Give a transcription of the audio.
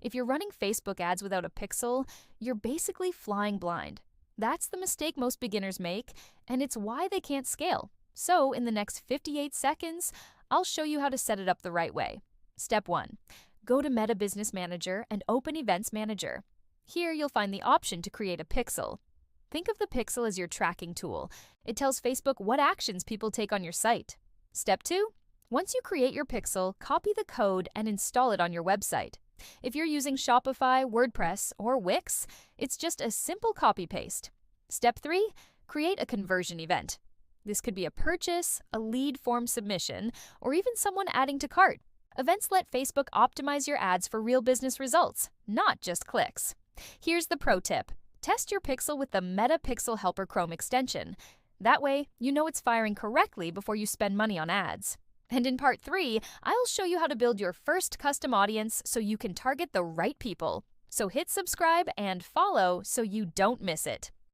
If you're running Facebook ads without a pixel, you're basically flying blind. That's the mistake most beginners make, and it's why they can't scale. So, in the next 58 seconds, I'll show you how to set it up the right way. Step 1. Go to Meta Business Manager and open Events Manager. Here, you'll find the option to create a pixel. Think of the pixel as your tracking tool. It tells Facebook what actions people take on your site. Step 2. Once you create your pixel, copy the code and install it on your website. If you're using Shopify, WordPress, or Wix, it's just a simple copy-paste. Step 3. Create a conversion event. This could be a purchase, a lead form submission, or even someone adding to cart. Events let Facebook optimize your ads for real business results, not just clicks. Here's the pro tip. Test your pixel with the Meta Pixel Helper Chrome extension. That way, you know it's firing correctly before you spend money on ads. And in part 3, I'll show you how to build your first custom audience so you can target the right people. So hit subscribe and follow so you don't miss it.